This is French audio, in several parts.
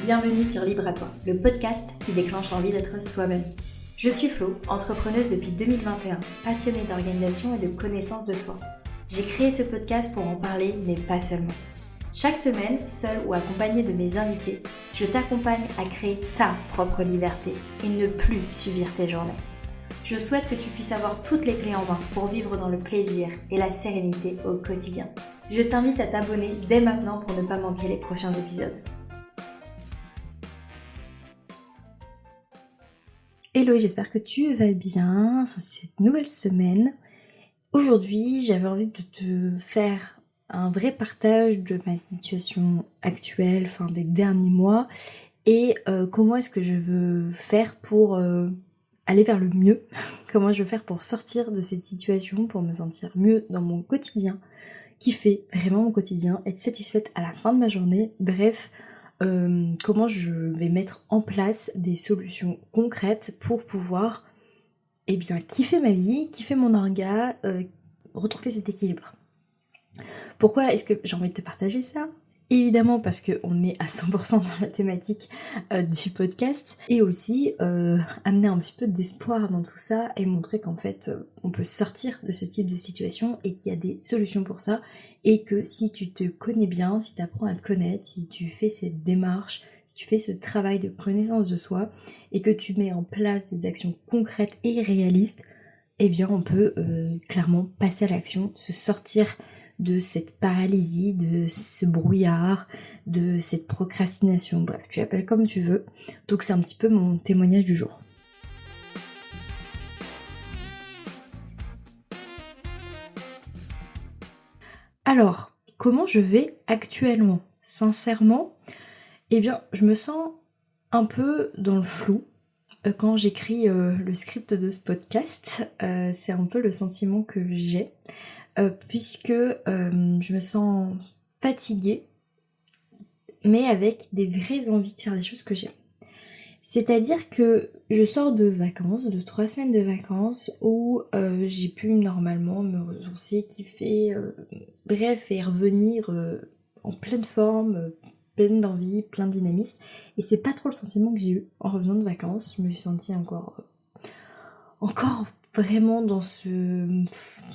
Bienvenue sur Libre à toi, le podcast qui déclenche l'envie d'être soi-même. Je suis Flo, entrepreneuse depuis 2021, passionnée d'organisation et de connaissance de soi. J'ai créé ce podcast pour en parler, mais pas seulement. Chaque semaine, seule ou accompagnée de mes invités, je t'accompagne à créer ta propre liberté et ne plus subir tes journées. Je souhaite que tu puisses avoir toutes les clés en main pour vivre dans le plaisir et la sérénité au quotidien. Je t'invite à t'abonner dès maintenant pour ne pas manquer les prochains épisodes. Hello, j'espère que tu vas bien sur cette nouvelle semaine. Aujourd'hui, j'avais envie de te faire un vrai partage de ma situation actuelle, des derniers mois, et comment est-ce que je veux faire pour aller vers le mieux, comment je veux faire pour sortir de cette situation, pour me sentir mieux dans mon quotidien, kiffer vraiment mon quotidien, être satisfaite à la fin de ma journée, bref, comment je vais mettre en place des solutions concrètes pour pouvoir kiffer ma vie, kiffer mon orga, retrouver cet équilibre. Pourquoi est-ce que j'ai envie de te partager ça ? Évidemment parce qu'on est à 100% dans la thématique du podcast, et aussi amener un petit peu d'espoir dans tout ça et montrer qu'en fait on peut sortir de ce type de situation et qu'il y a des solutions pour ça, et que si tu te connais bien, si tu apprends à te connaître, si tu fais cette démarche, si tu fais ce travail de connaissance de soi et que tu mets en place des actions concrètes et réalistes, eh bien on peut clairement passer à l'action, se sortir de cette paralysie, de ce brouillard, de cette procrastination, bref, tu l'appelles comme tu veux. Donc c'est un petit peu mon témoignage du jour. Alors, comment je vais actuellement ? Sincèrement, je me sens un peu dans le flou. Quand j'écris le script de ce podcast, c'est un peu le sentiment que j'ai. Puisque je me sens fatiguée, mais avec des vraies envies de faire des choses que j'aime. C'est-à-dire que je sors de vacances, de 3 semaines de vacances, où j'ai pu normalement me ressourcer, kiffer, et revenir en pleine forme, pleine d'envie, plein de dynamisme. Et c'est pas trop le sentiment que j'ai eu en revenant de vacances. Je me suis sentie encore vraiment dans ce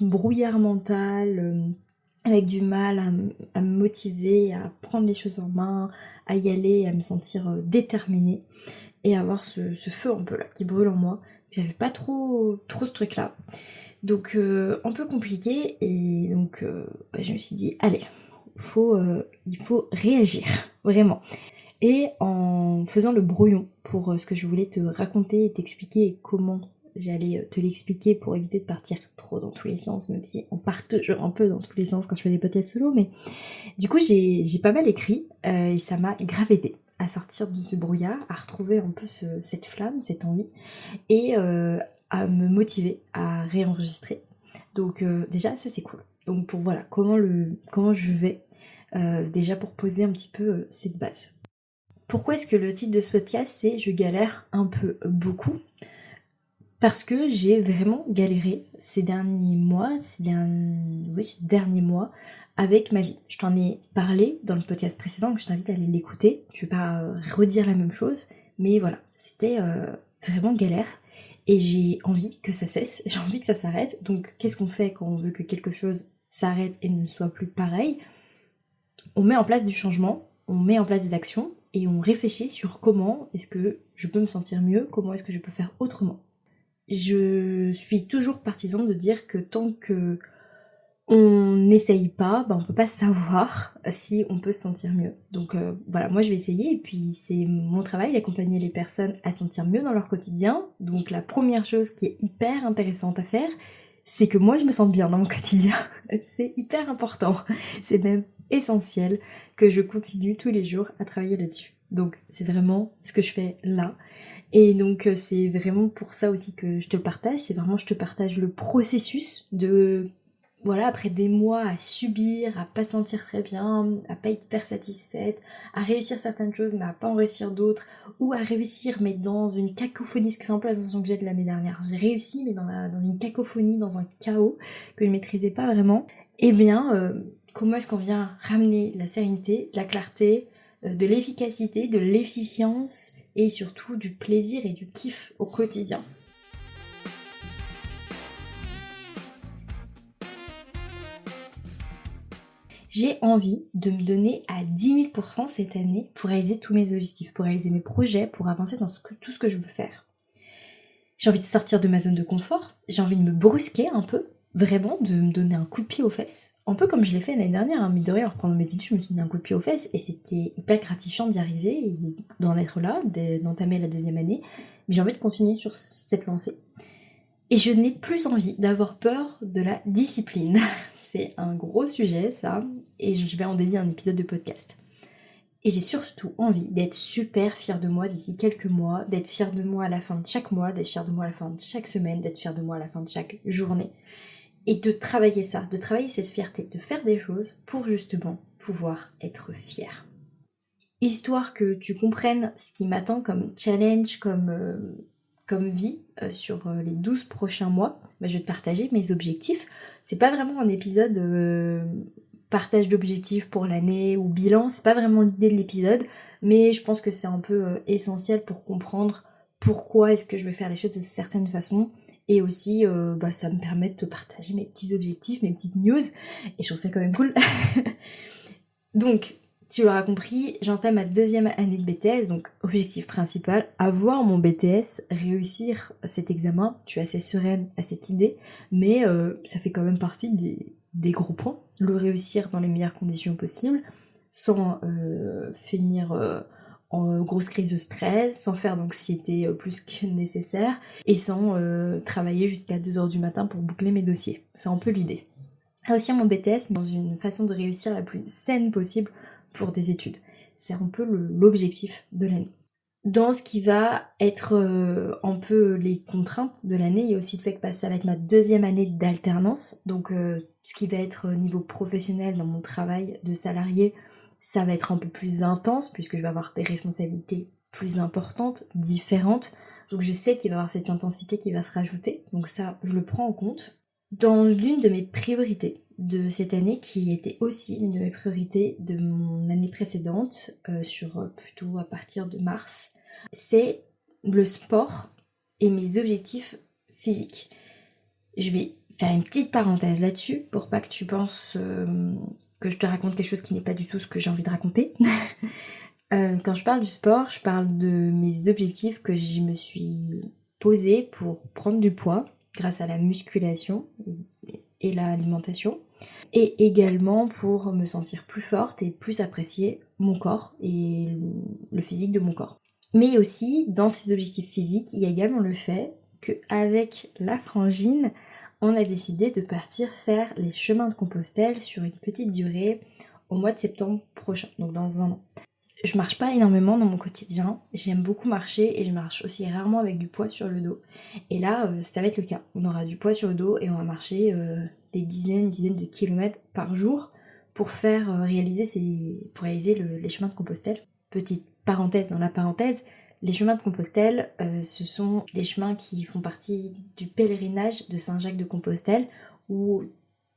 brouillard mental, avec du mal à me motiver, à prendre les choses en main, à y aller, à me sentir déterminée, et avoir ce feu un peu là qui brûle en moi. J'avais pas trop ce truc là, donc un peu compliqué, et donc je me suis dit allez, il faut réagir, vraiment. Et en faisant le brouillon pour ce que je voulais te raconter et t'expliquer, et comment j'allais te l'expliquer pour éviter de partir trop dans tous les sens, même si on part toujours un peu dans tous les sens quand je fais des podcasts solo, mais du coup j'ai pas mal écrit, et ça m'a grave aidé à sortir de ce brouillard, à retrouver un peu cette flamme, cette envie, et à me motiver à réenregistrer. Donc déjà ça c'est cool. Donc pour voilà, comment je vais, déjà pour poser un petit peu cette base. Pourquoi est-ce que le titre de ce podcast c'est « Je galère un peu beaucoup ?» Parce que j'ai vraiment galéré ces derniers mois, avec ma vie. Je t'en ai parlé dans le podcast précédent, donc je t'invite à aller l'écouter. Je vais pas redire la même chose, mais voilà, c'était vraiment galère. Et j'ai envie que ça cesse, j'ai envie que ça s'arrête. Donc qu'est-ce qu'on fait quand on veut que quelque chose s'arrête et ne soit plus pareil ? On met en place du changement, on met en place des actions, et on réfléchit sur comment est-ce que je peux me sentir mieux, comment est-ce que je peux faire autrement. Je suis toujours partisan de dire que tant que on n'essaye pas, on peut pas savoir si on peut se sentir mieux. Donc voilà, moi je vais essayer, et puis c'est mon travail d'accompagner les personnes à se sentir mieux dans leur quotidien. Donc la première chose qui est hyper intéressante à faire, c'est que moi je me sente bien dans mon quotidien. C'est hyper important, c'est même essentiel que je continue tous les jours à travailler là-dessus. Donc c'est vraiment ce que je fais là. Et donc c'est vraiment pour ça aussi que je te le partage, c'est vraiment je te partage le processus de, voilà, après des mois à subir, à pas sentir très bien, à pas être hyper satisfaite, à réussir certaines choses mais à pas en réussir d'autres, ou à réussir mais dans une cacophonie, parce que c'est un peu la sensation que j'ai de l'année dernière. J'ai réussi mais dans une cacophonie, dans un chaos que je maîtrisais pas vraiment. Comment est-ce qu'on vient ramener la sérénité, la clarté, de l'efficacité, de l'efficience et surtout du plaisir et du kiff au quotidien. J'ai envie de me donner à 10 000% cette année pour réaliser tous mes objectifs, pour réaliser mes projets, pour avancer dans tout ce que je veux faire. J'ai envie de sortir de ma zone de confort, j'ai envie de me brusquer un peu, vraiment de me donner un coup de pied aux fesses. Un peu comme je l'ai fait l'année dernière, mine de rien, en reprenant mes études, je me suis donné un coup de pied aux fesses et c'était hyper gratifiant d'y arriver et d'en être là, d'entamer la 2e année. Mais j'ai envie de continuer sur cette lancée. Et je n'ai plus envie d'avoir peur de la discipline. C'est un gros sujet ça, et je vais en dédier un épisode de podcast. Et j'ai surtout envie d'être super fière de moi d'ici quelques mois, d'être fière de moi à la fin de chaque mois, d'être fière de moi à la fin de chaque semaine, d'être fière de moi à la fin de chaque journée. Et de travailler ça, de travailler cette fierté, de faire des choses pour justement pouvoir être fière. Histoire que tu comprennes ce qui m'attend comme challenge, comme vie sur les 12 prochains mois, je vais te partager mes objectifs. C'est pas vraiment un épisode partage d'objectifs pour l'année ou bilan, c'est pas vraiment l'idée de l'épisode, mais je pense que c'est un peu essentiel pour comprendre pourquoi est-ce que je vais faire les choses de certaines façons, et aussi ça me permet de te partager mes petits objectifs, mes petites news, et je trouve ça quand même cool. Donc, tu l'auras compris, j'entame ma 2e année de BTS, donc objectif principal, avoir mon BTS, réussir cet examen. Je suis assez sereine à cette idée, mais ça fait quand même partie des gros points. Le réussir dans les meilleures conditions possibles, sans finir en grosse crise de stress, sans faire d'anxiété plus que nécessaire, et sans travailler jusqu'à 2h du matin pour boucler mes dossiers. C'est un peu l'idée. Réussir mon BTS dans une façon de réussir la plus saine possible pour des études. C'est un peu l'objectif de l'année. Dans ce qui va être un peu les contraintes de l'année, il y a aussi le fait que ça va être ma 2e année d'alternance, donc ce qui va être niveau professionnel dans mon travail de salarié, ça va être un peu plus intense puisque je vais avoir des responsabilités plus importantes, différentes, donc je sais qu'il va y avoir cette intensité qui va se rajouter, donc ça je le prends en compte. Dans l'une de mes priorités de cette année, qui était aussi l'une de mes priorités de mon année précédente, plutôt à partir de mars, c'est le sport et mes objectifs physiques. Je vais faire une petite parenthèse là-dessus pour pas que tu penses que je te raconte quelque chose qui n'est pas du tout ce que j'ai envie de raconter. Quand je parle du sport, je parle de mes objectifs que je me suis posés pour prendre du poids grâce à la musculation et l'alimentation, et également pour me sentir plus forte et plus apprécier mon corps et le physique de mon corps. Mais aussi, dans ces objectifs physiques, il y a également le fait qu'avec la frangine, on a décidé de partir faire les chemins de Compostelle sur une petite durée au mois de septembre prochain, donc dans 1 an. Je marche pas énormément dans mon quotidien, j'aime beaucoup marcher et je marche aussi rarement avec du poids sur le dos. Et là, ça va être le cas. On aura du poids sur le dos et on va marcher des dizaines de kilomètres par jour pour réaliser les chemins de Compostelle. Petite parenthèse dans la parenthèse, les chemins de Compostelle, ce sont des chemins qui font partie du pèlerinage de Saint-Jacques-de-Compostelle où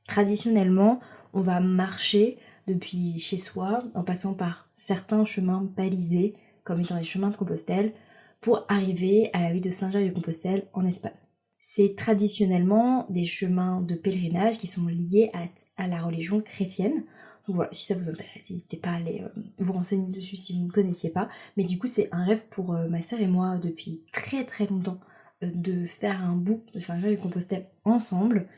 traditionnellement on va marcher depuis chez soi, en passant par certains chemins balisés, comme étant les chemins de Compostelle, pour arriver à la ville de Saint-Jacques-de-Compostelle en Espagne. C'est traditionnellement des chemins de pèlerinage qui sont liés à la religion chrétienne. Donc voilà, si ça vous intéresse, n'hésitez pas à aller vous renseigner dessus si vous ne connaissiez pas. Mais du coup, c'est un rêve pour ma sœur et moi depuis très très longtemps de faire un bout de Saint-Jacques-de-Compostelle ensemble.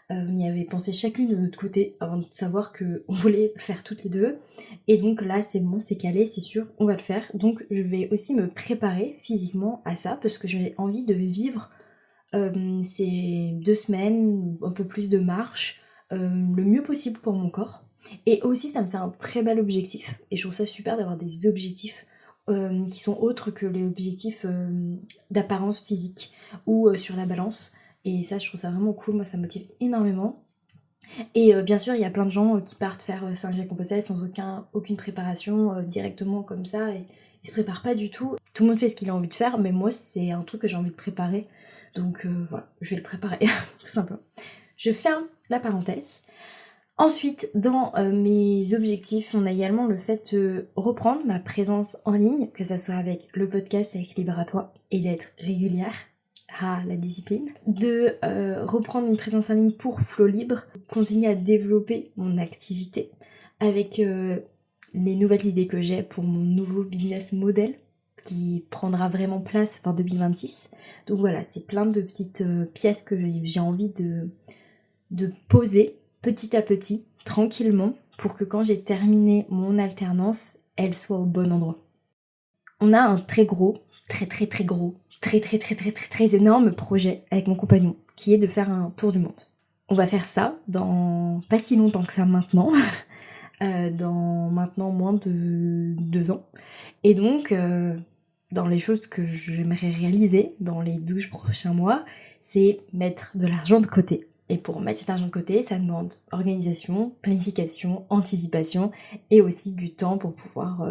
On y avait pensé chacune de notre côté avant de savoir qu'on voulait le faire toutes les deux. Et donc là, c'est bon, c'est calé, c'est sûr, on va le faire. Donc je vais aussi me préparer physiquement à ça parce que j'ai envie de vivre ces 2 semaines, un peu plus de marche, le mieux possible pour mon corps. Et aussi, ça me fait un très bel objectif. Et je trouve ça super d'avoir des objectifs qui sont autres que les objectifs d'apparence physique ou sur la balance. Et ça, je trouve ça vraiment cool, moi ça me motive énormément. Et bien sûr, il y a plein de gens qui partent faire Saint-Jacques-de-Compostelle sans aucune préparation directement comme ça, et ils se préparent pas du tout. Tout le monde fait ce qu'il a envie de faire, mais moi c'est un truc que j'ai envie de préparer. Donc voilà, je vais le préparer, tout simplement. Je ferme la parenthèse. Ensuite, dans mes objectifs, on a également le fait de reprendre ma présence en ligne, que ça soit avec le podcast, avec Libre à toi, et d'être régulière. Ah, la discipline. De reprendre une présence en ligne pour Flow Libre, continuer à développer mon activité avec les nouvelles idées que j'ai pour mon nouveau business model qui prendra vraiment place fin 2026. Donc voilà, c'est plein de petites pièces que j'ai envie de poser petit à petit, tranquillement, pour que quand j'ai terminé mon alternance, elle soit au bon endroit. On a un très gros, très énorme projet avec mon compagnon, qui est de faire un tour du monde. On va faire ça dans pas si longtemps que ça maintenant, dans maintenant moins de 2 ans. Et donc, dans les choses que j'aimerais réaliser dans les 12 prochains mois, c'est mettre de l'argent de côté. Et pour mettre cet argent de côté, ça demande organisation, planification, anticipation et aussi du temps pour pouvoir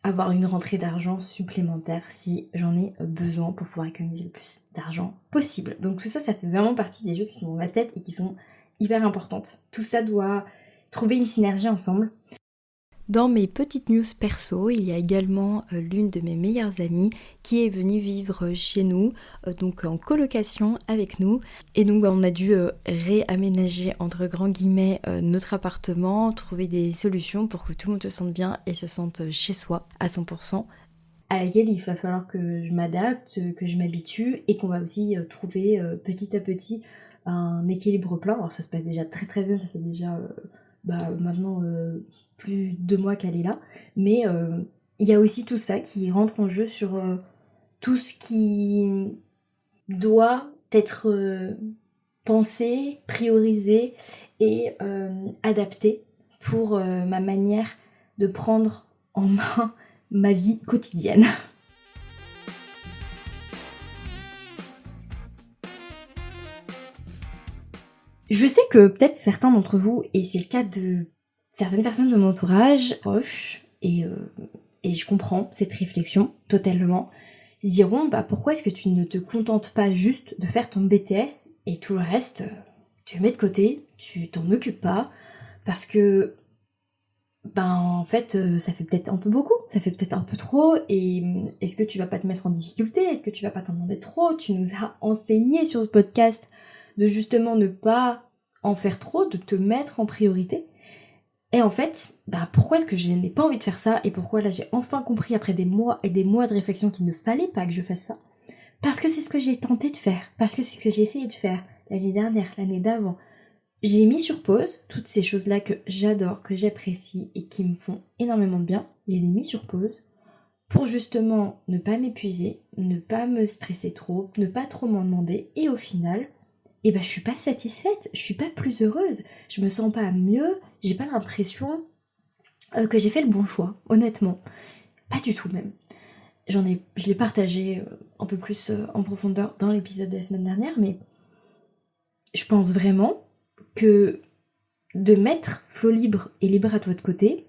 avoir une rentrée d'argent supplémentaire si j'en ai besoin pour pouvoir économiser le plus d'argent possible. Donc tout ça, ça fait vraiment partie des choses qui sont dans ma tête et qui sont hyper importantes. Tout ça doit trouver une synergie ensemble. Dans mes petites news perso, il y a également l'une de mes meilleures amies qui est venue vivre chez nous, donc en colocation avec nous. Et donc on a dû réaménager entre grands guillemets notre appartement, trouver des solutions pour que tout le monde se sente bien et se sente chez soi à 100%. À laquelle il va falloir que je m'adapte, que je m'habitue et qu'on va aussi trouver petit à petit un équilibre plein. Alors ça se passe déjà très bien, ça fait déjà maintenant plus de 2 mois qu'elle est là, mais il y a aussi tout ça qui rentre en jeu sur tout ce qui doit être pensé, priorisé et adapté pour ma manière de prendre en main ma vie quotidienne. Je sais que peut-être certains d'entre vous, et c'est le cas de certaines personnes de mon entourage proche, et je comprends cette réflexion totalement, diront pourquoi est-ce que tu ne te contentes pas juste de faire ton BTS et tout le reste, tu le mets de côté, tu t'en occupes pas, parce que en fait ça fait peut-être un peu beaucoup, ça fait peut-être un peu trop, et est-ce que tu vas pas te mettre en difficulté, est-ce que tu vas pas t'en demander trop, tu nous as enseigné sur ce podcast de justement ne pas en faire trop, de te mettre en priorité. Et en fait, pourquoi est-ce que je n'ai pas envie de faire ça et pourquoi là j'ai enfin compris après des mois et des mois de réflexion qu'il ne fallait pas que je fasse ça. Parce que c'est ce que j'ai tenté de faire, parce que c'est ce que j'ai essayé de faire l'année dernière, l'année d'avant. J'ai mis sur pause toutes ces choses-là que j'adore, que j'apprécie et qui me font énormément de bien. Je les ai mis sur pause pour justement ne pas m'épuiser, ne pas me stresser trop, ne pas trop m'en demander et au final, je suis pas satisfaite, je suis pas plus heureuse, je me sens pas mieux, j'ai pas l'impression que j'ai fait le bon choix, honnêtement. Pas du tout même. Je l'ai partagé un peu plus en profondeur dans l'épisode de la semaine dernière, mais je pense vraiment que de mettre Flow Libre et Libre à toi de côté,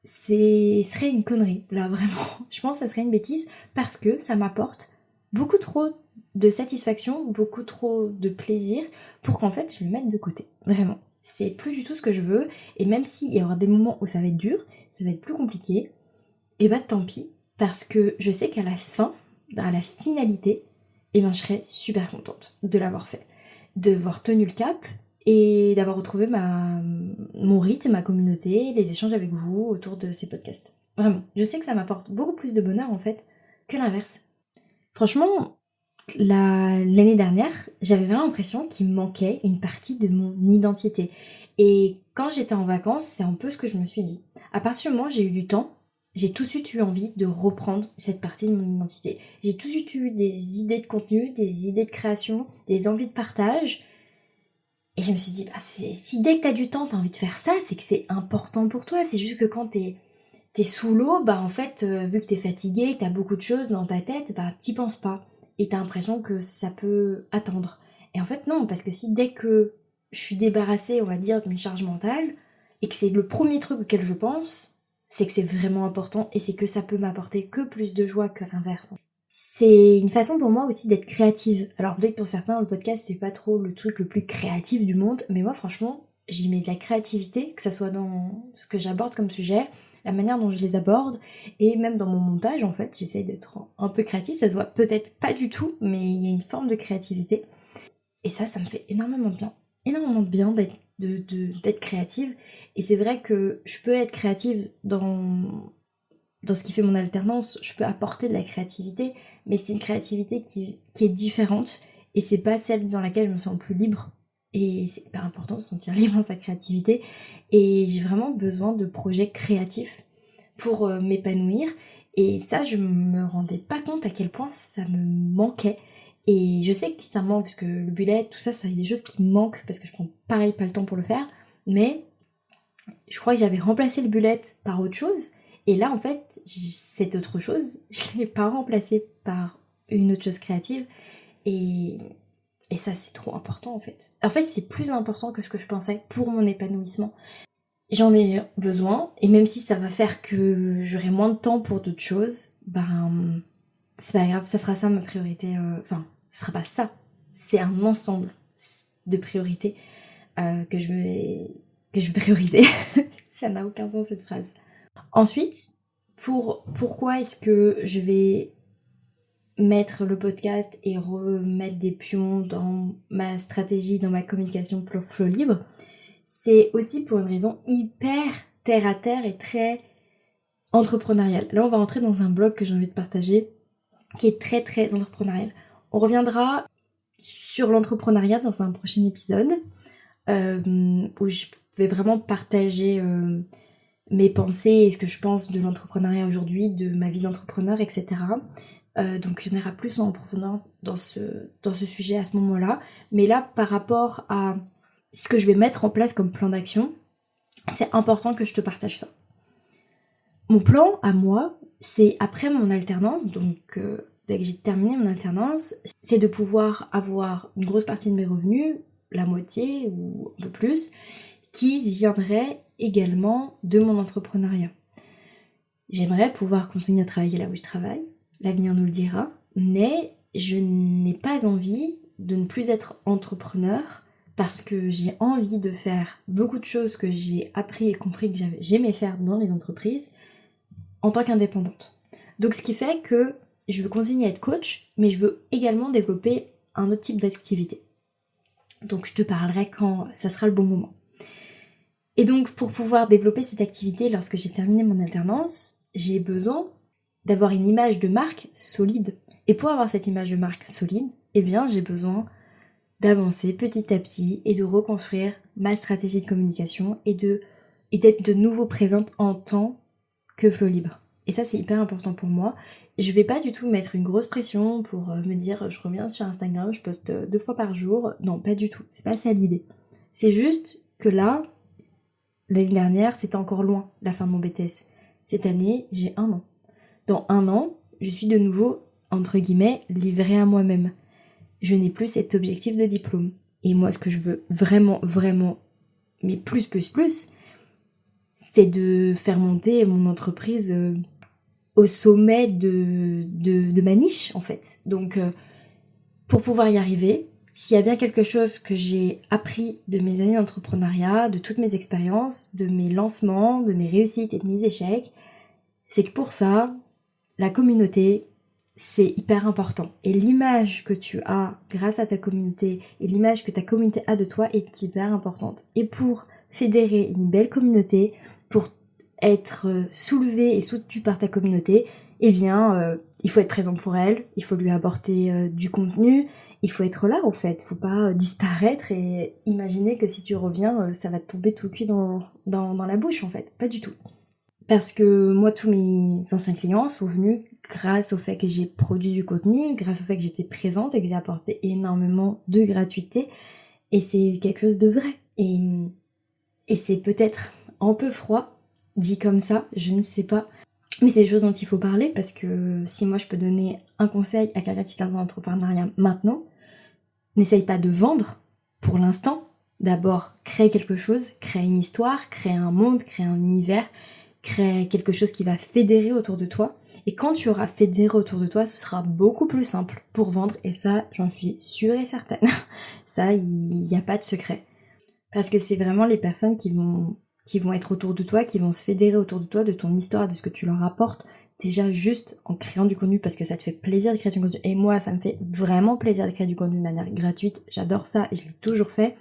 serait une connerie, là vraiment. Je pense que ça serait une bêtise parce que ça m'apporte beaucoup trop de satisfaction, beaucoup trop de plaisir pour qu'en fait je le mette de côté. Vraiment. C'est plus du tout ce que je veux et même s'il y aura des moments où ça va être dur, ça va être plus compliqué, et tant pis parce que je sais qu'à la fin, à la finalité, je serai super contente de l'avoir fait, d'avoir tenu le cap et d'avoir retrouvé mon rythme, ma communauté, les échanges avec vous autour de ces podcasts. Vraiment, je sais que ça m'apporte beaucoup plus de bonheur en fait que l'inverse. Franchement, l'année dernière, j'avais vraiment l'impression qu'il me manquait une partie de mon identité. Et quand j'étais en vacances, c'est un peu ce que je me suis dit. À partir du moment où j'ai eu du temps, j'ai tout de suite eu envie de reprendre cette partie de mon identité. J'ai tout de suite eu des idées de contenu, des idées de création, des envies de partage. Et je me suis dit, si dès que t'as du temps, t'as envie de faire ça, c'est que c'est important pour toi. C'est juste que quand t'es sous l'eau, en fait, vu que t'es fatigué, que t'as beaucoup de choses dans ta tête, t'y penses pas. Et t'as l'impression que ça peut attendre. Et en fait, non, parce que si dès que je suis débarrassée, on va dire, de mes charges mentales, et que c'est le premier truc auquel je pense, c'est que c'est vraiment important et c'est que ça peut m'apporter que plus de joie que l'inverse. C'est une façon pour moi aussi d'être créative. Alors peut-être que pour certains, le podcast, c'est pas trop le truc le plus créatif du monde, mais moi, franchement, j'y mets de la créativité, que ça soit dans ce que j'aborde comme sujet, la manière dont je les aborde, et même dans mon montage en fait, j'essaye d'être un peu créative, ça se voit peut-être pas du tout, mais il y a une forme de créativité. Et ça me fait énormément de bien d'être créative. Et c'est vrai que je peux être créative dans ce qui fait mon alternance, je peux apporter de la créativité, mais c'est une créativité qui est différente, et c'est pas celle dans laquelle je me sens le plus libre. Et c'est hyper important de se sentir libre dans sa créativité, et j'ai vraiment besoin de projets créatifs pour m'épanouir, et ça je me rendais pas compte à quel point ça me manquait. Et je sais que ça me manque, parce que le bullet, tout ça, c'est des choses qui me manquent, parce que je prends pareil pas le temps pour le faire, mais je crois que j'avais remplacé le bullet par autre chose, et là en fait, cette autre chose, je l'ai pas remplacée par une autre chose créative, et, et ça c'est trop important en fait. En fait c'est plus important que ce que je pensais pour mon épanouissement. J'en ai besoin, et même si ça va faire que j'aurai moins de temps pour d'autres choses, ben c'est pas grave, ça sera ça ma priorité, enfin, ce sera pas ça, c'est un ensemble de priorités que je vais prioriser. Ça n'a aucun sens cette phrase. Ensuite, pourquoi est-ce que je vais mettre le podcast et remettre des pions dans ma stratégie, dans ma communication pour Flow Libre, c'est aussi pour une raison hyper terre à terre et très entrepreneuriale. Là, on va rentrer dans un blog que j'ai envie de partager qui est très très entrepreneurial. On reviendra sur l'entrepreneuriat dans un prochain épisode où je vais vraiment partager mes pensées et ce que je pense de l'entrepreneuriat aujourd'hui, de ma vie d'entrepreneur, etc. Donc il y en aura plus en profondeur dans ce sujet à ce moment-là. Mais là, par rapport à ce que je vais mettre en place comme plan d'action, c'est important que je te partage ça. Mon plan à moi, c'est après mon alternance, donc dès que j'ai terminé mon alternance, c'est de pouvoir avoir une grosse partie de mes revenus, la moitié ou un peu plus, qui viendrait également de mon entrepreneuriat. J'aimerais pouvoir continuer à travailler là où je travaille, l'avenir nous le dira, mais je n'ai pas envie de ne plus être entrepreneur parce que j'ai envie de faire beaucoup de choses que j'ai appris et compris que j'aimais faire dans les entreprises en tant qu'indépendante. Donc ce qui fait que je veux continuer à être coach, mais je veux également développer un autre type d'activité. Donc je te parlerai quand ça sera le bon moment. Et donc pour pouvoir développer cette activité lorsque j'ai terminé mon alternance, j'ai besoin d'avoir une image de marque solide. Et pour avoir cette image de marque solide, eh bien j'ai besoin d'avancer petit à petit et de reconstruire ma stratégie de communication et d'être de nouveau présente en tant que Flow Libre. Et ça c'est hyper important pour moi. Je vais pas du tout mettre une grosse pression pour me dire je reviens sur Instagram, je poste 2 fois par jour. Non, pas du tout. C'est pas ça l'idée. C'est juste que là, l'année dernière, c'était encore loin la fin de mon BTS. Cette année, j'ai 1 an. Dans 1 an, je suis de nouveau, entre guillemets, livrée à moi-même. Je n'ai plus cet objectif de diplôme. Et moi, ce que je veux vraiment, vraiment, mais plus, c'est de faire monter mon entreprise au sommet de ma niche, en fait. Donc, pour pouvoir y arriver, s'il y a bien quelque chose que j'ai appris de mes années d'entrepreneuriat, de toutes mes expériences, de mes lancements, de mes réussites et de mes échecs, c'est que pour ça, la communauté, c'est hyper important. Et l'image que tu as grâce à ta communauté et l'image que ta communauté a de toi est hyper importante. Et pour fédérer une belle communauté, pour être soulevé et soutenu par ta communauté, eh bien, il faut être présent pour elle, il faut lui apporter du contenu, il faut être là en fait, faut pas disparaître et imaginer que si tu reviens, ça va te tomber tout cuit dans la bouche en fait, pas du tout. Parce que moi, tous mes anciens clients sont venus grâce au fait que j'ai produit du contenu, grâce au fait que j'étais présente et que j'ai apporté énormément de gratuité. Et c'est quelque chose de vrai. Et c'est peut-être un peu froid, dit comme ça, je ne sais pas. Mais c'est des choses dont il faut parler parce que si moi je peux donner un conseil à quelqu'un qui se lance dans l'entrepreneuriat maintenant, n'essaye pas de vendre pour l'instant. D'abord, crée quelque chose, crée une histoire, crée un monde, crée un univers, crée quelque chose qui va fédérer autour de toi. Et quand tu auras fédéré autour de toi, ce sera beaucoup plus simple pour vendre. Et ça, j'en suis sûre et certaine. Ça, il n'y a pas de secret. Parce que c'est vraiment les personnes qui vont être autour de toi, qui vont se fédérer autour de toi, de ton histoire, de ce que tu leur apportes, déjà juste en créant du contenu parce que ça te fait plaisir de créer du contenu. Et moi, ça me fait vraiment plaisir de créer du contenu de manière gratuite. J'adore ça et je l'ai toujours fait.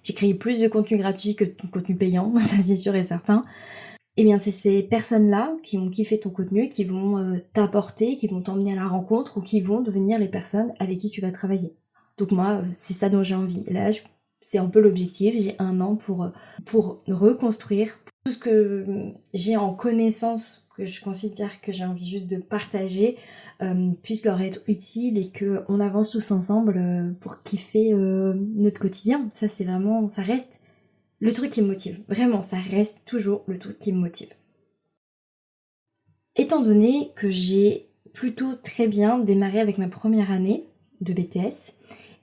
J'ai créé plus de contenu gratuit que de contenu payant, ça c'est sûr et certain. Et bien c'est ces personnes-là qui vont kiffer ton contenu, qui vont t'apporter, qui vont t'emmener à la rencontre ou qui vont devenir les personnes avec qui tu vas travailler. Donc moi, c'est ça dont j'ai envie. Là, c'est un peu l'objectif. J'ai 1 an pour reconstruire tout ce que j'ai en connaissance, que je considère que j'ai envie juste de partager, puisse leur être utile et qu'on avance tous ensemble pour kiffer notre quotidien. Ça, c'est vraiment, ça reste le truc qui me motive. Vraiment, ça reste toujours le truc qui me motive. Étant donné que j'ai plutôt très bien démarré avec ma première année de BTS,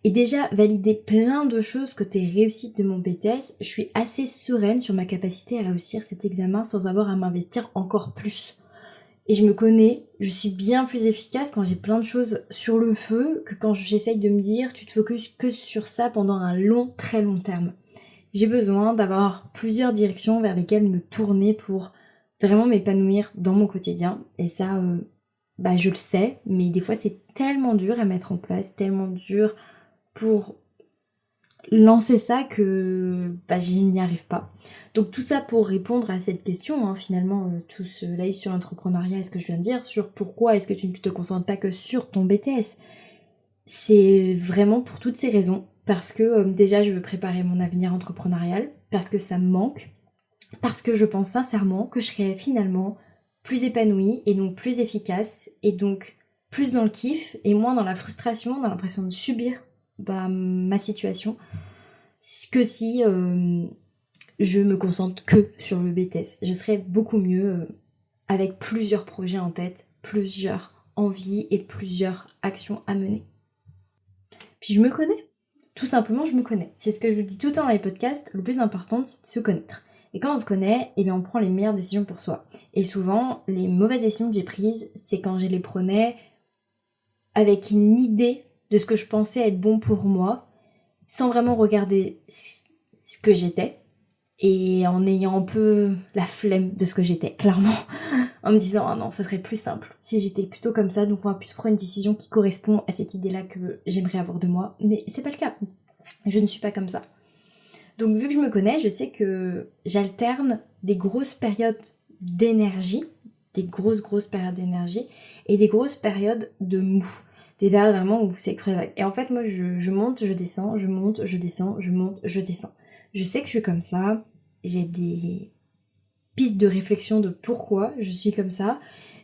et déjà validé plein de choses côté réussite de mon BTS, je suis assez sereine sur ma capacité à réussir cet examen sans avoir à m'investir encore plus. Et je me connais, je suis bien plus efficace quand j'ai plein de choses sur le feu que quand j'essaye de me dire tu te focuses que sur ça pendant un long, très long terme. J'ai besoin d'avoir plusieurs directions vers lesquelles me tourner pour vraiment m'épanouir dans mon quotidien. Et ça, je le sais, mais des fois c'est tellement dur à mettre en place, tellement dur pour lancer ça que je n'y arrive pas. Donc tout ça pour répondre à cette question, hein, finalement, tout ce live sur l'entrepreneuriat et ce que je viens de dire, sur pourquoi est-ce que tu ne te concentres pas que sur ton BTS. C'est vraiment pour toutes ces raisons. Parce que déjà je veux préparer mon avenir entrepreneurial, parce que ça me manque, parce que je pense sincèrement que je serai finalement plus épanouie et donc plus efficace et donc plus dans le kiff et moins dans la frustration, dans l'impression de subir ma situation que si je me concentre que sur le BTS. Je serais beaucoup mieux avec plusieurs projets en tête, plusieurs envies et plusieurs actions à mener. Puis je me connais. Tout simplement, je me connais. C'est ce que je vous dis tout le temps dans les podcasts, le plus important, c'est de se connaître. Et quand on se connaît, eh bien on prend les meilleures décisions pour soi. Et souvent, les mauvaises décisions que j'ai prises, c'est quand je les prenais avec une idée de ce que je pensais être bon pour moi, sans vraiment regarder ce que j'étais, et en ayant un peu la flemme de ce que j'étais, clairement. En me disant, ah non, ça serait plus simple si j'étais plutôt comme ça, donc on va plus prendre une décision qui correspond à cette idée-là que j'aimerais avoir de moi. Mais c'est pas le cas. Je ne suis pas comme ça. Donc vu que je me connais, je sais que j'alterne des grosses périodes d'énergie, des grosses périodes d'énergie, et des grosses périodes de mou. Des périodes vraiment où c'est crevant. Et en fait, moi, je monte, je descends, je monte, je descends, je monte, je descends. Je sais que je suis comme ça, j'ai des pistes de réflexion de pourquoi je suis comme ça,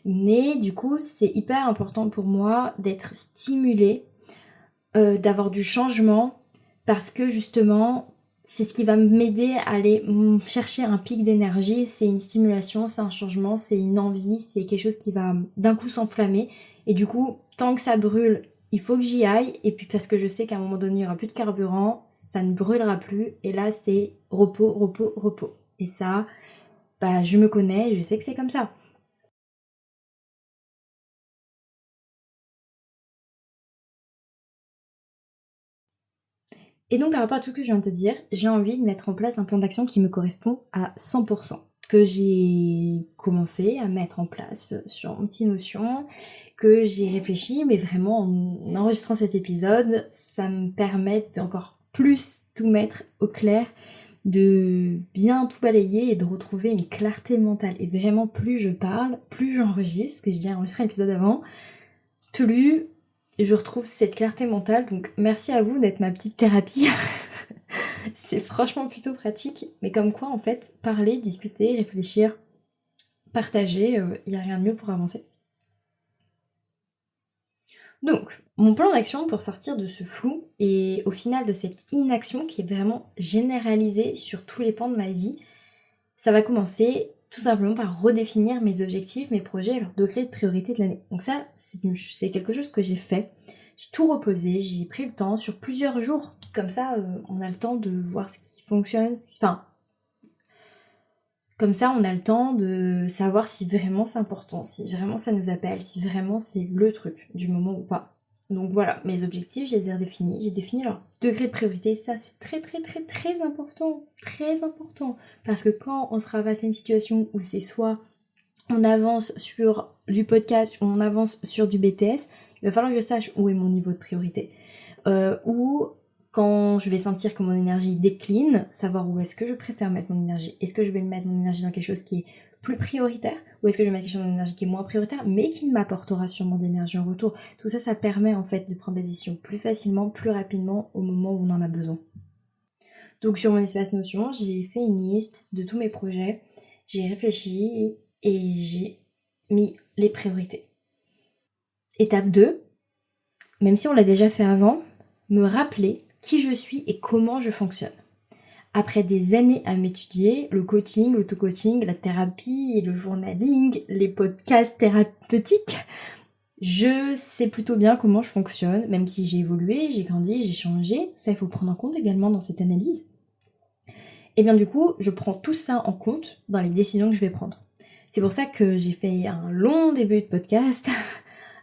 mais du coup, c'est hyper important pour moi d'être stimulée, d'avoir du changement, parce que justement, c'est ce qui va m'aider à aller chercher un pic d'énergie, c'est une stimulation, c'est un changement, c'est une envie, c'est quelque chose qui va d'un coup s'enflammer, et du coup, tant que ça brûle, il faut que j'y aille, et puis parce que je sais qu'à un moment donné, il n'y aura plus de carburant, ça ne brûlera plus, et là, c'est repos, repos, repos. Et ça, je me connais, je sais que c'est comme ça. Et donc par rapport à tout ce que je viens de te dire, j'ai envie de mettre en place un plan d'action qui me correspond à 100%, que j'ai commencé à mettre en place sur mon petit Notion, que j'ai réfléchi, mais vraiment en enregistrant cet épisode, ça me permet d'encore plus tout mettre au clair, de bien tout balayer et de retrouver une clarté mentale. Et vraiment, plus je parle, plus j'enregistre, ce que j'ai déjà enregistré un épisode avant, plus je retrouve cette clarté mentale. Donc merci à vous d'être ma petite thérapie. C'est franchement plutôt pratique. Mais comme quoi, en fait, parler, discuter, réfléchir, partager, il n'y a rien de mieux pour avancer. Donc, mon plan d'action pour sortir de ce flou et au final de cette inaction qui est vraiment généralisée sur tous les pans de ma vie, ça va commencer tout simplement par redéfinir mes objectifs, mes projets et leur degré de priorité de l'année. Donc ça, c'est quelque chose que j'ai fait. J'ai tout reposé, j'ai pris le temps sur plusieurs jours. Comme ça, on a le temps de voir ce qui fonctionne. Enfin, comme ça, on a le temps de savoir si vraiment c'est important, si vraiment ça nous appelle, si vraiment c'est le truc du moment ou pas. Donc voilà, mes objectifs, j'ai redéfinis, j'ai défini leur degré de priorité. Ça, c'est très très très très important. Très important. Parce que quand on sera face à une situation où c'est soit on avance sur du podcast ou on avance sur du BTS, il va falloir que je sache où est mon niveau de priorité. Ou quand je vais sentir que mon énergie décline, savoir où est-ce que je préfère mettre mon énergie. Est-ce que je vais mettre mon énergie dans quelque chose qui est plus prioritaire, ou est-ce que je vais mettre quelque chose dans l'énergie qui est moins prioritaire, mais qui m'apportera sûrement d'énergie en retour. Tout ça, ça permet en fait de prendre des décisions plus facilement, plus rapidement, au moment où on en a besoin. Donc sur mon espace Notion, j'ai fait une liste de tous mes projets, j'ai réfléchi et j'ai mis les priorités. Étape 2, même si on l'a déjà fait avant, me rappeler qui je suis et comment je fonctionne. Après des années à m'étudier, le coaching, l'auto-coaching, la thérapie, le journaling, les podcasts thérapeutiques, je sais plutôt bien comment je fonctionne, même si j'ai évolué, j'ai grandi, j'ai changé. Ça, il faut le prendre en compte également dans cette analyse. Et bien du coup, je prends tout ça en compte dans les décisions que je vais prendre. C'est pour ça que j'ai fait un long début de podcast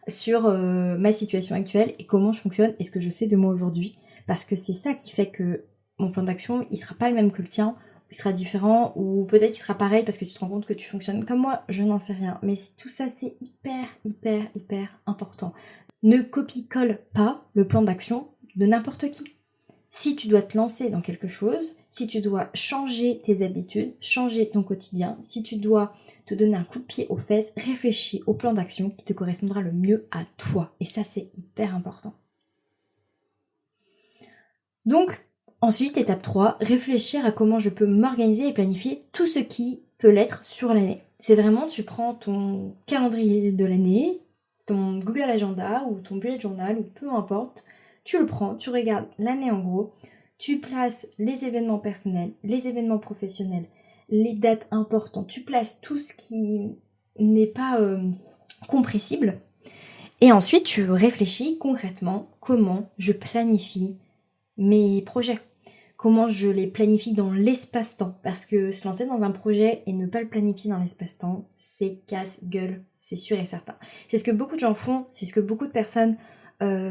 sur ma situation actuelle et comment je fonctionne et ce que je sais de moi aujourd'hui. Parce que c'est ça qui fait que mon plan d'action, il sera pas le même que le tien, il sera différent, ou peut-être il sera pareil parce que tu te rends compte que tu fonctionnes comme moi, je n'en sais rien. Mais tout ça, c'est hyper important. Ne copie-colle pas le plan d'action de n'importe qui. Si tu dois te lancer dans quelque chose, si tu dois changer tes habitudes, changer ton quotidien, si tu dois te donner un coup de pied aux fesses, réfléchis au plan d'action qui te correspondra le mieux à toi. Et ça, c'est hyper important. Donc, ensuite, étape 3, réfléchir à comment je peux m'organiser et planifier tout ce qui peut l'être sur l'année. C'est vraiment, tu prends ton calendrier de l'année, ton Google Agenda ou ton bullet journal ou peu importe, tu le prends, tu regardes l'année en gros, tu places les événements personnels, les événements professionnels, les dates importantes, tu places tout ce qui n'est pas compressible et ensuite tu réfléchis concrètement comment je planifie mes projets, comment je les planifie dans l'espace-temps, parce que se lancer dans un projet et ne pas le planifier dans l'espace-temps, c'est casse-gueule, c'est sûr et certain. C'est ce que beaucoup de gens font, c'est ce que beaucoup de personnes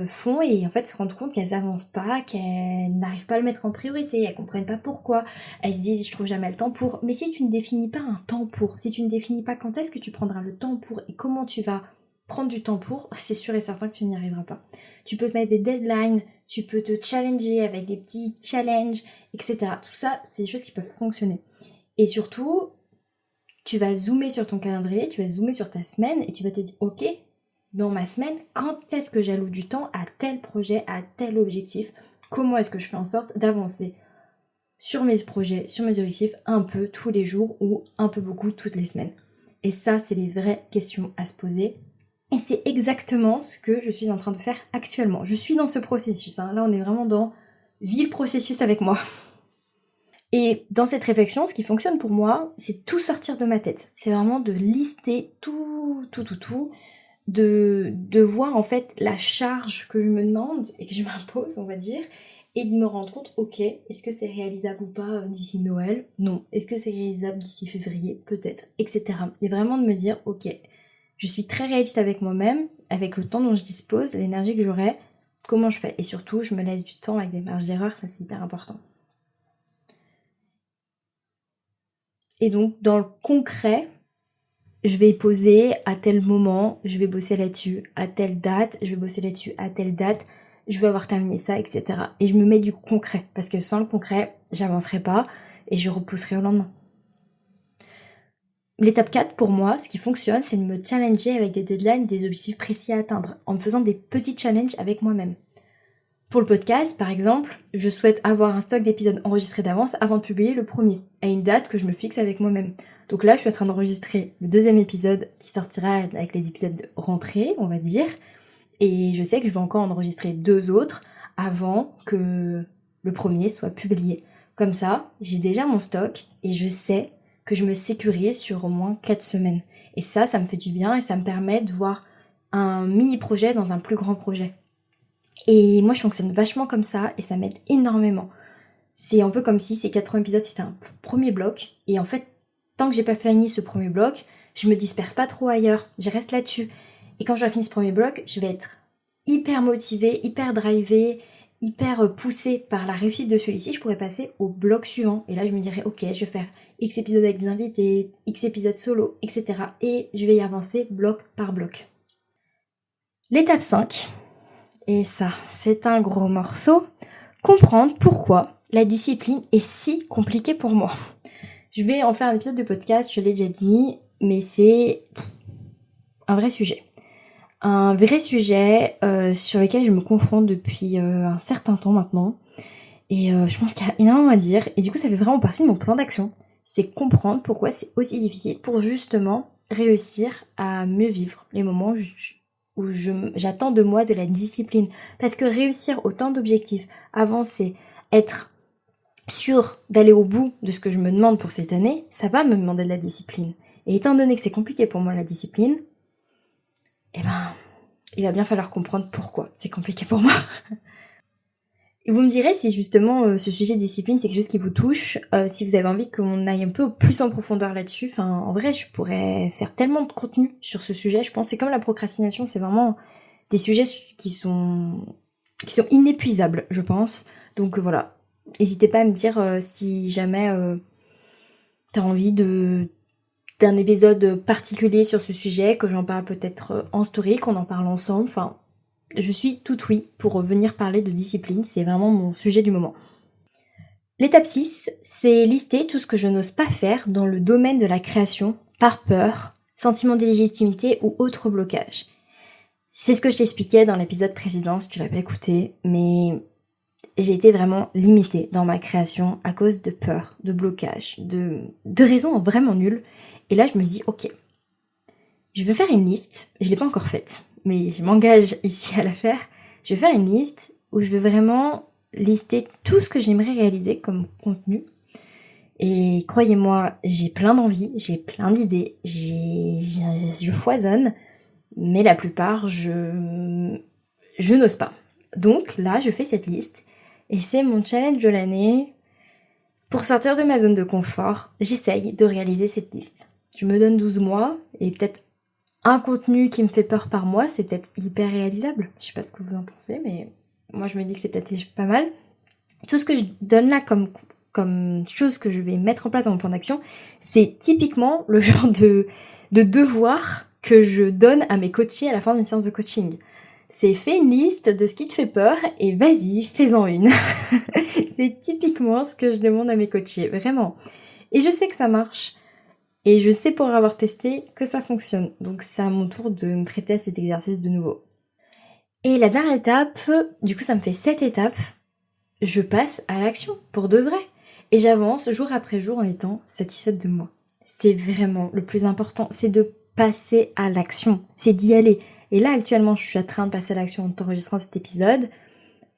font et en fait se rendent compte qu'elles avancent pas, qu'elles n'arrivent pas à le mettre en priorité, elles comprennent pas pourquoi, elles se disent je trouve jamais le temps pour, mais si tu ne définis pas un temps pour, si tu ne définis pas quand est-ce que tu prendras le temps pour et comment tu vas prendre du temps pour, c'est sûr et certain que tu n'y arriveras pas. Tu peux te mettre des deadlines, tu peux te challenger avec des petits challenges, etc. Tout ça, c'est des choses qui peuvent fonctionner. Et surtout, tu vas zoomer sur ton calendrier, tu vas zoomer sur ta semaine et tu vas te dire, ok, dans ma semaine, quand est-ce que j'alloue du temps à tel projet, à tel objectif? Comment est-ce que je fais en sorte d'avancer sur mes projets, sur mes objectifs, un peu tous les jours ou un peu beaucoup toutes les semaines? Et ça, c'est les vraies questions à se poser. Et c'est exactement ce que je suis en train de faire actuellement. Je suis dans ce processus. Hein. Là, on est vraiment dans vis le processus avec moi. Et dans cette réflexion, ce qui fonctionne pour moi, c'est tout sortir de ma tête. C'est vraiment de lister tout, de voir en fait la charge que je me demande et que je m'impose, on va dire, et de me rendre compte, ok, est-ce que c'est réalisable ou pas d'ici Noël? Non. Est-ce que c'est réalisable d'ici février? Peut-être, etc. Et vraiment de me dire, ok, je suis très réaliste avec moi-même, avec le temps dont je dispose, l'énergie que j'aurai, comment je fais. Et surtout, je me laisse du temps avec des marges d'erreur, ça c'est hyper important. Et donc, dans le concret, je vais poser à tel moment, je vais bosser là-dessus, à telle date, je vais bosser là-dessus, à telle date, je vais avoir terminé ça, etc. Et je me mets du concret, parce que sans le concret, j'avancerai pas et je repousserai au lendemain. L'étape 4, pour moi, ce qui fonctionne, c'est de me challenger avec des deadlines, des objectifs précis à atteindre, en me faisant des petits challenges avec moi-même. Pour le podcast, par exemple, je souhaite avoir un stock d'épisodes enregistrés d'avance avant de publier le premier, à une date que je me fixe avec moi-même. Donc là, je suis en train d'enregistrer le deuxième épisode qui sortira avec les épisodes de rentrée, on va dire. Et je sais que je vais encore en enregistrer 2 autres avant que le premier soit publié. Comme ça, j'ai déjà mon stock et je sais que je me sécurise sur au moins 4 semaines. Et ça me fait du bien et ça me permet de voir un mini-projet dans un plus grand projet. Et moi, je fonctionne vachement comme ça et ça m'aide énormément. C'est un peu comme si ces 4 premiers épisodes, c'était un premier bloc. Et en fait, tant que j'ai pas fini ce premier bloc, je me disperse pas trop ailleurs. Je reste là-dessus. Et quand je vais finir ce premier bloc, je vais être hyper motivée, hyper drivée, hyper poussée par la réussite de celui-ci, je pourrais passer au bloc suivant. Et là, je me dirais, ok, je vais faire X épisodes avec des invités, X épisodes solo, etc. Et je vais y avancer bloc par bloc. L'étape 5, et ça, c'est un gros morceau, comprendre pourquoi la discipline est si compliquée pour moi. Je vais en faire un épisode de podcast, je l'ai déjà dit, mais c'est un vrai sujet. Un vrai sujet sur lequel je me confronte depuis un certain temps maintenant. Et je pense qu'il y a énormément à dire. Et du coup, ça fait vraiment partie de mon plan d'action. C'est comprendre pourquoi c'est aussi difficile pour justement réussir à mieux vivre les moments où j'attends de moi de la discipline. Parce que réussir autant d'objectifs, avancer, être sûr d'aller au bout de ce que je me demande pour cette année, ça va me demander de la discipline. Et étant donné que c'est compliqué pour moi la discipline, eh ben, il va bien falloir comprendre pourquoi c'est compliqué pour moi. Et vous me direz si justement ce sujet de discipline c'est quelque chose qui vous touche, si vous avez envie qu'on aille un peu plus en profondeur là-dessus. Enfin, en vrai, je pourrais faire tellement de contenu sur ce sujet. Je pense que c'est comme la procrastination, c'est vraiment des sujets qui sont inépuisables, je pense. Donc voilà, n'hésitez pas à me dire si jamais t'as envie d'un épisode particulier sur ce sujet, que j'en parle peut-être en story, qu'on en parle ensemble. Enfin, je suis toute oui pour venir parler de discipline, c'est vraiment mon sujet du moment. L'étape 6, c'est lister tout ce que je n'ose pas faire dans le domaine de la création, par peur, sentiment d'illégitimité ou autre blocage. C'est ce que je t'expliquais dans l'épisode précédent, si tu l'as pas écouté, mais j'ai été vraiment limitée dans ma création à cause de peur, de blocage, de raisons vraiment nulles. Et là, je me dis, ok, je veux faire une liste, je l'ai pas encore faite, mais je m'engage ici à la faire. Je vais faire une liste où je veux vraiment lister tout ce que j'aimerais réaliser comme contenu. Et croyez-moi, j'ai plein d'envies, j'ai plein d'idées, je foisonne, mais la plupart, je n'ose pas. Donc là, je fais cette liste et c'est mon challenge de l'année. Pour sortir de ma zone de confort, j'essaye de réaliser cette liste. Je me donne 12 mois et peut-être un contenu qui me fait peur par mois, c'est peut-être hyper réalisable. Je sais pas ce que vous en pensez, mais moi je me dis que c'est peut-être pas mal. Tout ce que je donne là comme chose que je vais mettre en place dans mon plan d'action, c'est typiquement le genre de devoir que je donne à mes coachés à la fin d'une séance de coaching. C'est fais une liste de ce qui te fait peur et vas-y, fais-en une. C'est typiquement ce que je demande à mes coachés, vraiment. Et je sais que ça marche. Et je sais pour avoir testé que ça fonctionne. Donc c'est à mon tour de me prêter à cet exercice de nouveau. Et la dernière étape, du coup ça me fait 7 étapes. Je passe à l'action, pour de vrai. Et j'avance jour après jour en étant satisfaite de moi. C'est vraiment le plus important, c'est de passer à l'action. C'est d'y aller. Et là actuellement je suis en train de passer à l'action en t'enregistrant cet épisode.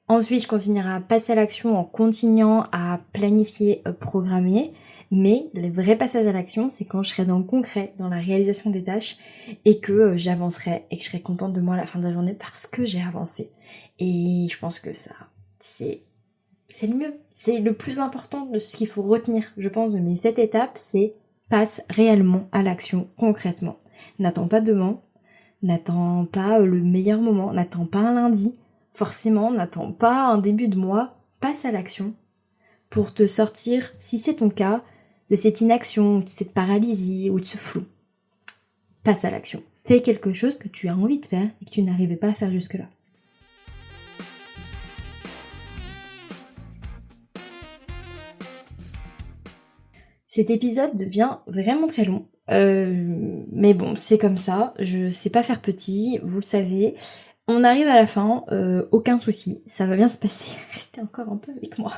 Ensuite je continuerai à passer à l'action en continuant à planifier, programmer. Mais le vrai passage à l'action, c'est quand je serai dans le concret, dans la réalisation des tâches, et que j'avancerai et que je serai contente de moi à la fin de la journée parce que j'ai avancé. Et je pense que ça, c'est le mieux. C'est le plus important de ce qu'il faut retenir, je pense, de mes 7 étapes, c'est passe réellement à l'action concrètement. N'attends pas demain, n'attends pas le meilleur moment, n'attends pas un lundi, forcément, n'attends pas un début de mois, passe à l'action pour te sortir, si c'est ton cas, de cette inaction, de cette paralysie ou de ce flou. Passe à l'action. Fais quelque chose que tu as envie de faire et que tu n'arrivais pas à faire jusque-là. Cet épisode devient vraiment très long. Mais bon, c'est comme ça. Je sais pas faire petit, vous le savez. On arrive à la fin, aucun souci. Ça va bien se passer. Restez encore un peu avec moi.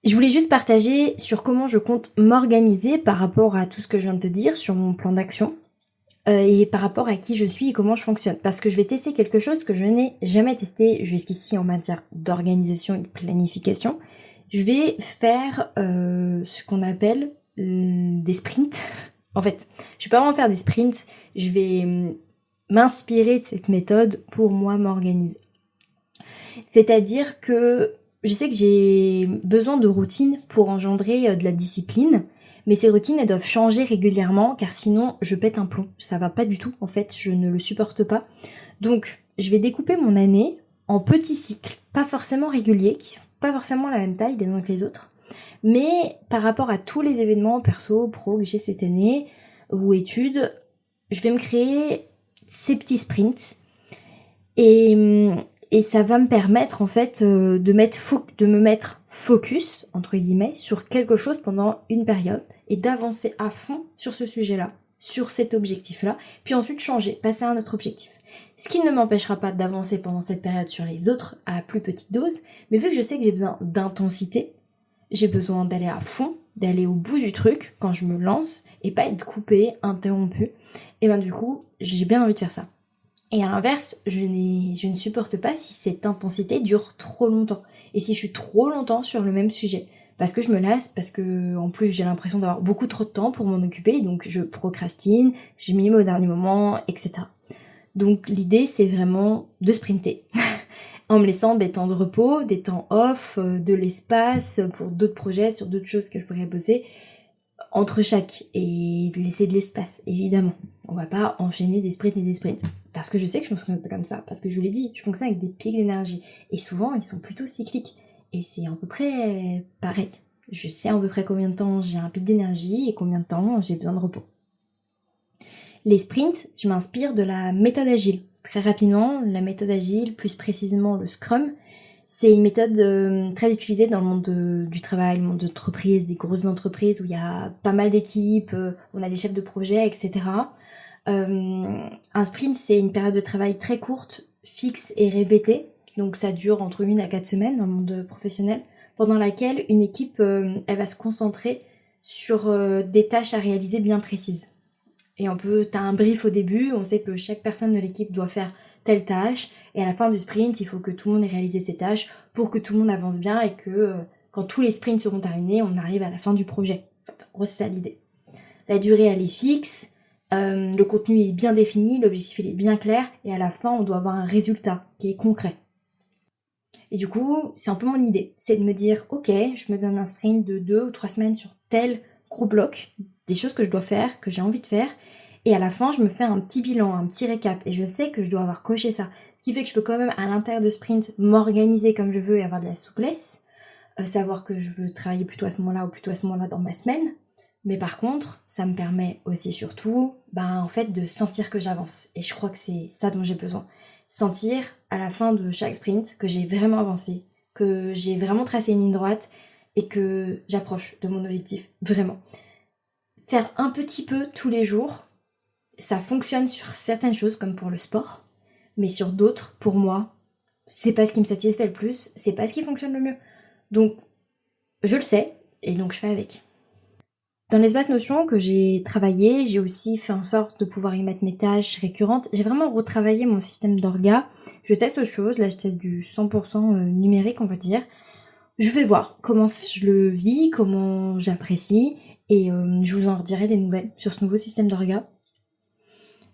Je voulais juste partager sur comment je compte m'organiser par rapport à tout ce que je viens de te dire sur mon plan d'action et par rapport à qui je suis et comment je fonctionne. Parce que je vais tester quelque chose que je n'ai jamais testé jusqu'ici en matière d'organisation et de planification. Je vais faire ce qu'on appelle des sprints. En fait, je vais pas vraiment faire des sprints, je vais m'inspirer de cette méthode pour moi m'organiser. C'est-à-dire que je sais que j'ai besoin de routines pour engendrer de la discipline, mais ces routines, elles doivent changer régulièrement, car sinon, je pète un plomb. Ça va pas du tout, en fait, je ne le supporte pas. Donc, je vais découper mon année en petits cycles, pas forcément réguliers, qui sont pas forcément la même taille les uns que les autres, mais par rapport à tous les événements perso, pro que j'ai cette année, ou études, je vais me créer ces petits sprints et, et ça va me permettre en fait de me mettre focus, entre guillemets, sur quelque chose pendant une période et d'avancer à fond sur ce sujet-là, sur cet objectif-là, puis ensuite changer, passer à un autre objectif. Ce qui ne m'empêchera pas d'avancer pendant cette période sur les autres à plus petite dose, mais vu que je sais que j'ai besoin d'intensité, j'ai besoin d'aller à fond, d'aller au bout du truc quand je me lance et pas être coupée, interrompue. Et ben du coup, j'ai bien envie de faire ça. Et à l'inverse, je ne supporte pas si cette intensité dure trop longtemps. Et si je suis trop longtemps sur le même sujet. Parce que je me lasse, parce que en plus j'ai l'impression d'avoir beaucoup trop de temps pour m'en occuper, donc je procrastine, je mime au dernier moment, etc. Donc l'idée c'est vraiment de sprinter. En me laissant des temps de repos, des temps off, de l'espace pour d'autres projets, sur d'autres choses que je pourrais bosser entre chaque et de laisser de l'espace, évidemment. On va pas enchaîner des sprints et des sprints. Parce que je sais que je fonctionne pas comme ça. Parce que je vous l'ai dit, je fonctionne avec des pics d'énergie. Et souvent, ils sont plutôt cycliques. Et c'est à peu près pareil. Je sais à peu près combien de temps j'ai un pic d'énergie et combien de temps j'ai besoin de repos. Les sprints, je m'inspire de la méthode agile. Très rapidement, la méthode agile, plus précisément le Scrum, c'est une méthode très utilisée dans le monde du travail, le monde de l'entreprise, des grosses entreprises où il y a pas mal d'équipes, on a des chefs de projet, etc. Un sprint, c'est une période de travail très courte, fixe et répétée, donc ça dure entre 1 à 4 semaines dans le monde professionnel, pendant laquelle une équipe elle va se concentrer sur des tâches à réaliser bien précises. Et t'as un brief au début, on sait que chaque personne de l'équipe doit faire telle tâche, et à la fin du sprint, il faut que tout le monde ait réalisé ses tâches pour que tout le monde avance bien et que quand tous les sprints seront terminés, on arrive à la fin du projet. Enfin, en gros, c'est ça l'idée. La durée, elle est fixe, le contenu est bien défini, l'objectif il est bien clair, et à la fin, on doit avoir un résultat qui est concret. Et du coup, c'est un peu mon idée, c'est de me dire, ok, je me donne un sprint de 2 ou 3 semaines sur tel gros bloc, des choses que je dois faire, que j'ai envie de faire, et à la fin, je me fais un petit bilan, un petit récap, et je sais que je dois avoir coché ça. Ce qui fait que je peux quand même, à l'intérieur de sprint, m'organiser comme je veux et avoir de la souplesse, savoir que je veux travailler plutôt à ce moment-là ou plutôt à ce moment-là dans ma semaine. Mais par contre, ça me permet aussi surtout, en fait, de sentir que j'avance. Et je crois que c'est ça dont j'ai besoin. Sentir, à la fin de chaque sprint, que j'ai vraiment avancé, que j'ai vraiment tracé une ligne droite et que j'approche de mon objectif, vraiment. Faire un petit peu tous les jours, ça fonctionne sur certaines choses comme pour le sport, mais sur d'autres, pour moi, c'est pas ce qui me satisfait le plus, c'est pas ce qui fonctionne le mieux. Donc, je le sais, et donc je fais avec. Dans l'espace Notion que j'ai travaillé, j'ai aussi fait en sorte de pouvoir y mettre mes tâches récurrentes. J'ai vraiment retravaillé mon système d'orga. Je teste autre chose, là je teste du 100% numérique on va dire. Je vais voir comment je le vis, comment j'apprécie, et je vous en redirai des nouvelles sur ce nouveau système d'orga.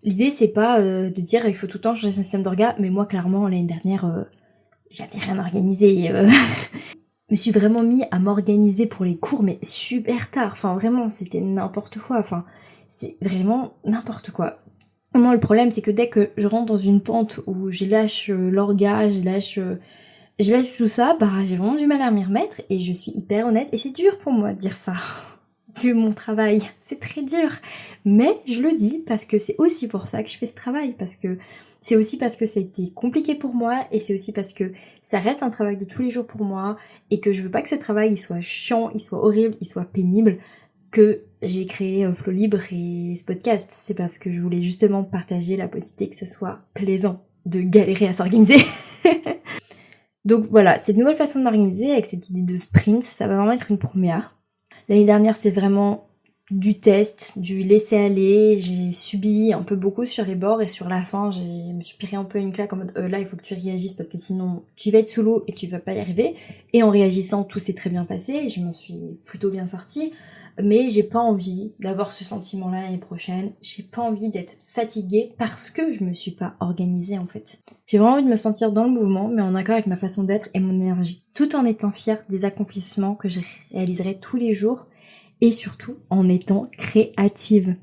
L'idée c'est pas de dire il faut tout le temps changer son système d'orga, mais moi clairement l'année dernière j'avais rien organisé. Je me suis vraiment mis à m'organiser pour les cours, mais super tard. Enfin, vraiment, c'était n'importe quoi. Enfin, c'est vraiment n'importe quoi. Moi, le problème, c'est que dès que je rentre dans une pente où je lâche l'orga, je lâche tout ça, j'ai vraiment du mal à m'y remettre et je suis hyper honnête. Et c'est dur pour moi de dire ça, vu mon travail. C'est très dur. Mais je le dis parce que c'est aussi pour ça que je fais ce travail. C'est aussi parce que ça a été compliqué pour moi et c'est aussi parce que ça reste un travail de tous les jours pour moi et que je veux pas que ce travail il soit chiant, il soit horrible, il soit pénible, que j'ai créé Flow Libre et ce podcast. C'est parce que je voulais justement partager la possibilité que ce soit plaisant de galérer à s'organiser. Donc voilà, cette nouvelle façon de m'organiser avec cette idée de sprint, ça va vraiment être une première. L'année dernière, c'est vraiment du test, du laisser aller, j'ai subi un peu beaucoup sur les bords et sur la fin, je me suis pris un peu une claque en mode là il faut que tu réagisses parce que sinon tu vas être sous l'eau et tu vas pas y arriver. Et en réagissant, tout s'est très bien passé et je m'en suis plutôt bien sortie. Mais j'ai pas envie d'avoir ce sentiment-là l'année prochaine, j'ai pas envie d'être fatiguée parce que je me suis pas organisée en fait. J'ai vraiment envie de me sentir dans le mouvement mais en accord avec ma façon d'être et mon énergie, tout en étant fière des accomplissements que je réaliserai tous les jours et surtout en étant créative.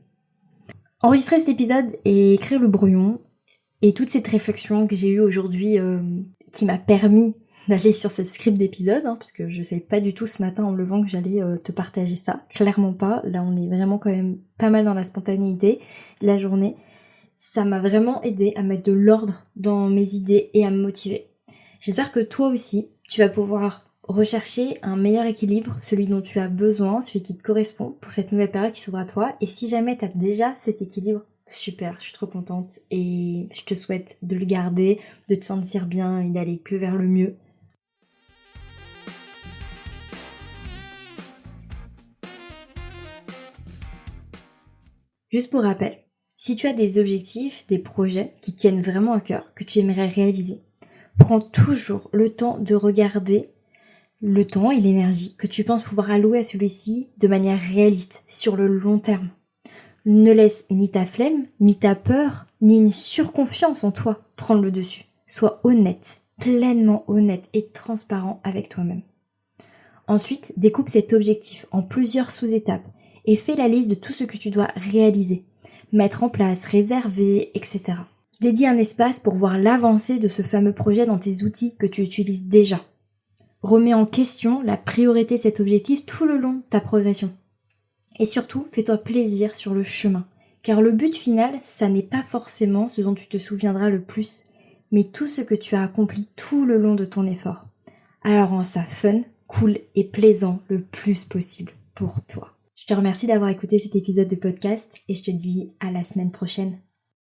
Enregistrer cet épisode et écrire le brouillon, Et toute cette réflexion que j'ai eue aujourd'hui, qui m'a permis d'aller sur ce script d'épisode, parce que je savais pas du tout ce matin en me levant que j'allais te partager ça, clairement pas. Là on est vraiment quand même pas mal dans la spontanéité de la journée. Ça m'a vraiment aidé à mettre de l'ordre dans mes idées et à me motiver. J'espère que toi aussi, tu vas pouvoir rechercher un meilleur équilibre, celui dont tu as besoin, celui qui te correspond pour cette nouvelle période qui s'ouvre à toi. Et si jamais tu as déjà cet équilibre, super, je suis trop contente et je te souhaite de le garder, de te sentir bien et d'aller que vers le mieux. Juste pour rappel, si tu as des objectifs, des projets qui tiennent vraiment à cœur, que tu aimerais réaliser, prends toujours le temps de regarder le temps et l'énergie que tu penses pouvoir allouer à celui-ci de manière réaliste, sur le long terme. Ne laisse ni ta flemme, ni ta peur, ni une surconfiance en toi prendre le dessus. Sois honnête, pleinement honnête et transparent avec toi-même. Ensuite, découpe cet objectif en plusieurs sous-étapes et fais la liste de tout ce que tu dois réaliser, mettre en place, réserver, etc. Dédie un espace pour voir l'avancée de ce fameux projet dans tes outils que tu utilises déjà. Remets en question la priorité de cet objectif tout le long de ta progression. Et surtout, fais-toi plaisir sur le chemin. Car le but final, ça n'est pas forcément ce dont tu te souviendras le plus, mais tout ce que tu as accompli tout le long de ton effort. Alors rends ça fun, cool et plaisant le plus possible pour toi. Je te remercie d'avoir écouté cet épisode de podcast et je te dis à la semaine prochaine.